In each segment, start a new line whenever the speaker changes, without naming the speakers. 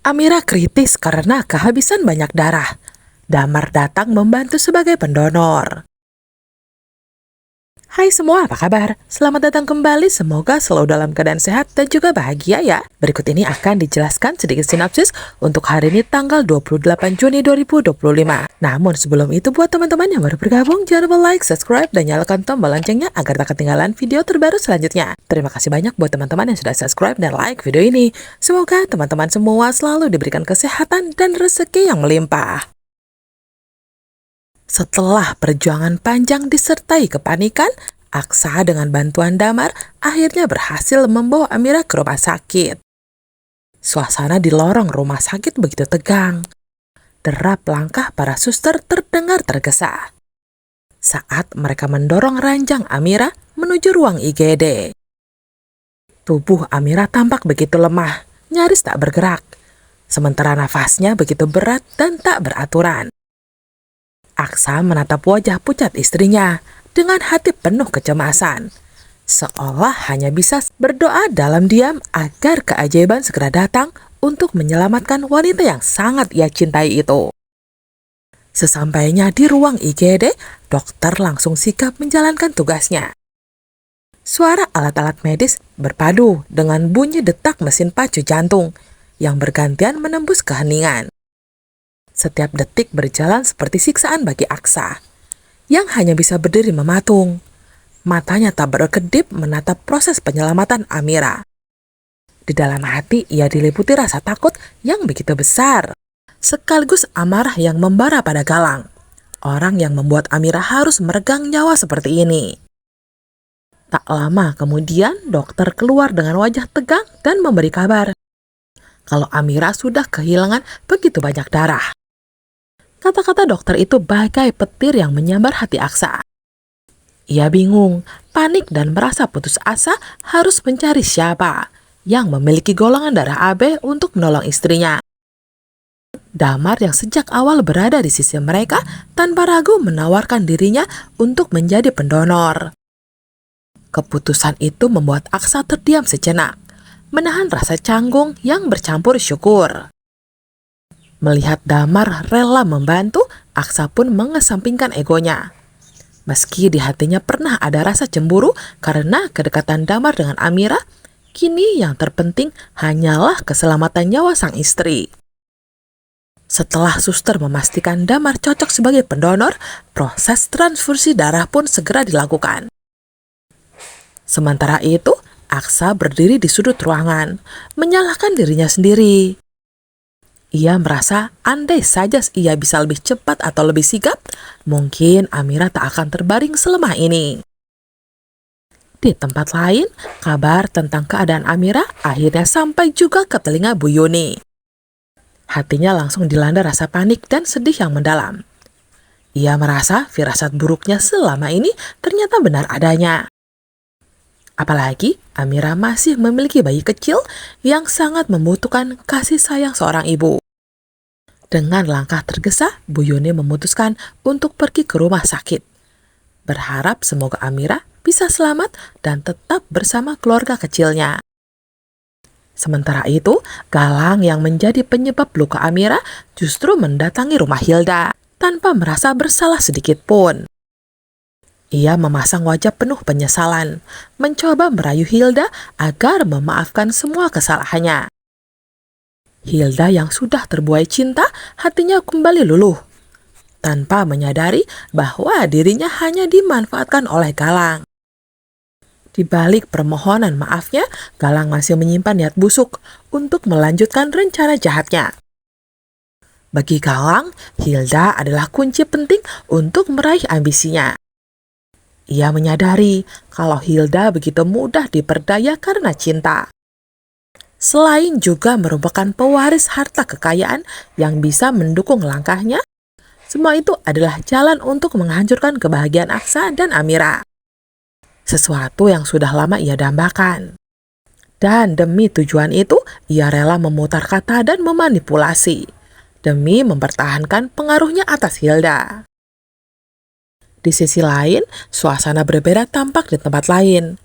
Amira kritis karena kehabisan banyak darah. Damar datang membantu sebagai pendonor. Hai semua, apa kabar? Selamat datang kembali, semoga selalu dalam keadaan sehat dan juga bahagia ya. Berikut ini akan dijelaskan sedikit sinopsis untuk hari ini tanggal 28 Juni 2025. Namun sebelum itu, buat teman-teman yang baru bergabung, jangan lupa like, subscribe, dan nyalakan tombol loncengnya agar tak ketinggalan video terbaru selanjutnya. Terima kasih banyak buat teman-teman yang sudah subscribe dan like video ini. Semoga teman-teman semua selalu diberikan kesehatan dan rezeki yang melimpah. Setelah perjuangan panjang disertai kepanikan, Aksa dengan bantuan Damar akhirnya berhasil membawa Amira ke rumah sakit. Suasana di lorong rumah sakit begitu tegang. Derap langkah para suster terdengar tergesa saat mereka mendorong ranjang Amira menuju ruang IGD. Tubuh Amira tampak begitu lemah, nyaris tak bergerak, sementara nafasnya begitu berat dan tak beraturan. Aksa menatap wajah pucat istrinya dengan hati penuh kecemasan, seolah hanya bisa berdoa dalam diam agar keajaiban segera datang untuk menyelamatkan wanita yang sangat ia cintai itu. Sesampainya di ruang IGD, dokter langsung sigap menjalankan tugasnya. Suara alat-alat medis berpadu dengan bunyi detak mesin pacu jantung yang bergantian menembus keheningan. Setiap detik berjalan seperti siksaan bagi Aksa, yang hanya bisa berdiri mematung. Matanya tak berkedip menatap proses penyelamatan Amira. Di dalam hati ia diliputi rasa takut yang begitu besar, sekaligus amarah yang membara pada Galang, orang yang membuat Amira harus meregang nyawa seperti ini. Tak lama kemudian dokter keluar dengan wajah tegang dan memberi kabar kalau Amira sudah kehilangan begitu banyak darah. Kata-kata dokter itu bagai petir yang menyambar hati Aksa. Ia bingung, panik dan merasa putus asa harus mencari siapa yang memiliki golongan darah AB untuk menolong istrinya. Damar yang sejak awal berada di sisi mereka tanpa ragu menawarkan dirinya untuk menjadi pendonor. Keputusan itu membuat Aksa terdiam sejenak, menahan rasa canggung yang bercampur syukur. Melihat Damar rela membantu, Aksa pun mengesampingkan egonya. Meski di hatinya pernah ada rasa cemburu karena kedekatan Damar dengan Amira, kini yang terpenting hanyalah keselamatan nyawa sang istri. Setelah suster memastikan Damar cocok sebagai pendonor, proses transfusi darah pun segera dilakukan. Sementara itu, Aksa berdiri di sudut ruangan, menyalahkan dirinya sendiri. Ia merasa andai saja ia bisa lebih cepat atau lebih sigap, mungkin Amira tak akan terbaring selemah ini. Di tempat lain, kabar tentang keadaan Amira akhirnya sampai juga ke telinga Bu Yuni. Hatinya langsung dilanda rasa panik dan sedih yang mendalam. Ia merasa firasat buruknya selama ini ternyata benar adanya. Apalagi Amira masih memiliki bayi kecil yang sangat membutuhkan kasih sayang seorang ibu. Dengan langkah tergesa, Bu Yuni memutuskan untuk pergi ke rumah sakit. Berharap semoga Amira bisa selamat dan tetap bersama keluarga kecilnya. Sementara itu, Galang yang menjadi penyebab luka Amira justru mendatangi rumah Hilda tanpa merasa bersalah sedikit pun. Ia memasang wajah penuh penyesalan, mencoba merayu Hilda agar memaafkan semua kesalahannya. Hilda yang sudah terbuai cinta, hatinya kembali luluh, tanpa menyadari bahwa dirinya hanya dimanfaatkan oleh Galang. Di balik permohonan maafnya, Galang masih menyimpan niat busuk untuk melanjutkan rencana jahatnya. Bagi Galang, Hilda adalah kunci penting untuk meraih ambisinya. Ia menyadari kalau Hilda begitu mudah diperdaya karena cinta. Selain juga merupakan pewaris harta kekayaan yang bisa mendukung langkahnya, semua itu adalah jalan untuk menghancurkan kebahagiaan Aksa dan Amira. Sesuatu yang sudah lama ia dambakan. Dan demi tujuan itu, ia rela memutar kata dan memanipulasi, demi mempertahankan pengaruhnya atas Hilda. Di sisi lain, suasana berbeda tampak di tempat lain.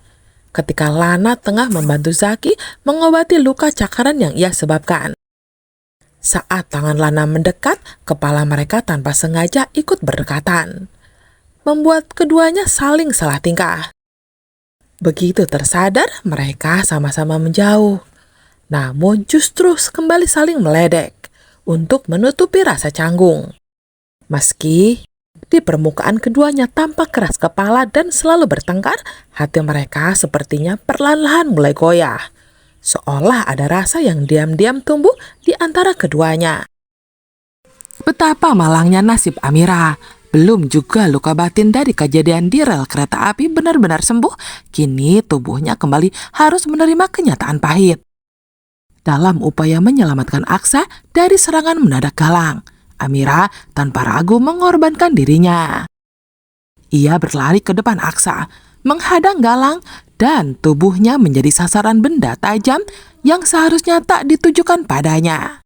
Ketika Lana tengah membantu Zaki mengobati luka cakaran yang ia sebabkan. Saat tangan Lana mendekat, kepala mereka tanpa sengaja ikut berdekatan, membuat keduanya saling salah tingkah. Begitu tersadar, mereka sama-sama menjauh. Namun justru kembali saling meledek untuk menutupi rasa canggung. Meski di permukaan keduanya tampak keras kepala dan selalu bertengkar, hati mereka sepertinya perlahan-lahan mulai goyah. Seolah ada rasa yang diam-diam tumbuh di antara keduanya. Betapa malangnya nasib Amira. Belum juga luka batin dari kejadian di rel kereta api benar-benar sembuh, kini tubuhnya kembali harus menerima kenyataan pahit. Dalam upaya menyelamatkan Aksa dari serangan mendadak Galang, Amira tanpa ragu mengorbankan dirinya. Ia berlari ke depan Aksa, menghadang Galang, dan tubuhnya menjadi sasaran benda tajam yang seharusnya tak ditujukan padanya.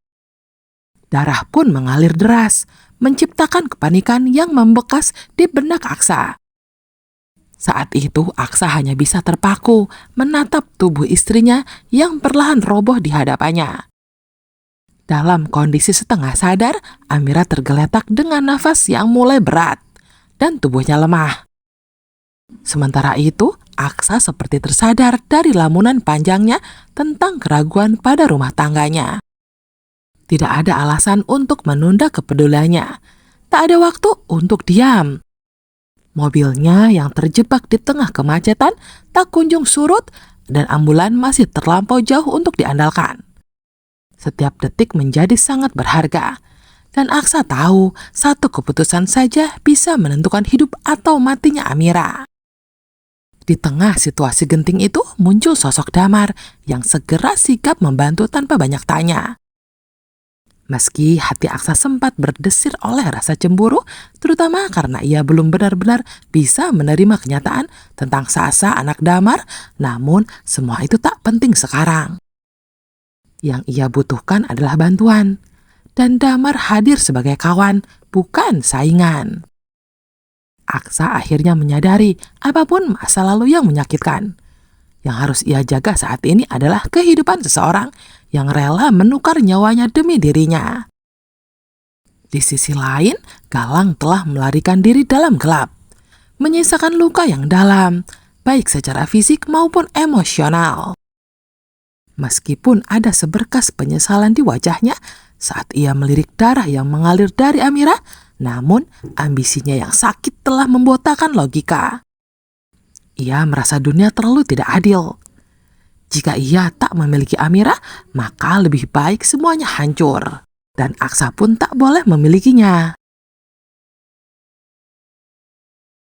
Darah pun mengalir deras, menciptakan kepanikan yang membekas di benak Aksa. Saat itu Aksa hanya bisa terpaku menatap tubuh istrinya yang perlahan roboh di hadapannya. Dalam kondisi setengah sadar, Amira tergeletak dengan nafas yang mulai berat dan tubuhnya lemah. Sementara itu, Aksa seperti tersadar dari lamunan panjangnya tentang keraguan pada rumah tangganya. Tidak ada alasan untuk menunda kepeduliannya. Tak ada waktu untuk diam. Mobilnya yang terjebak di tengah kemacetan tak kunjung surut dan ambulan masih terlampau jauh untuk diandalkan. Setiap detik menjadi sangat berharga. Dan Aksa tahu satu keputusan saja bisa menentukan hidup atau matinya Amira. Di tengah situasi genting itu muncul sosok Damar yang segera sigap membantu tanpa banyak tanya. Meski hati Aksa sempat berdesir oleh rasa cemburu, terutama karena ia belum benar-benar bisa menerima kenyataan tentang Sasa anak Damar, namun semua itu tak penting sekarang. Yang ia butuhkan adalah bantuan, dan Damar hadir sebagai kawan, bukan saingan. Aksa akhirnya menyadari apapun masa lalu yang menyakitkan. Yang harus ia jaga saat ini adalah kehidupan seseorang yang rela menukar nyawanya demi dirinya. Di sisi lain, Galang telah melarikan diri dalam gelap, menyisakan luka yang dalam, baik secara fisik maupun emosional. Meskipun ada seberkas penyesalan di wajahnya saat ia melirik darah yang mengalir dari Amira, namun ambisinya yang sakit telah membutakan logika. Ia merasa dunia terlalu tidak adil. Jika ia tak memiliki Amira, maka lebih baik semuanya hancur. Dan Aksa pun tak boleh memilikinya.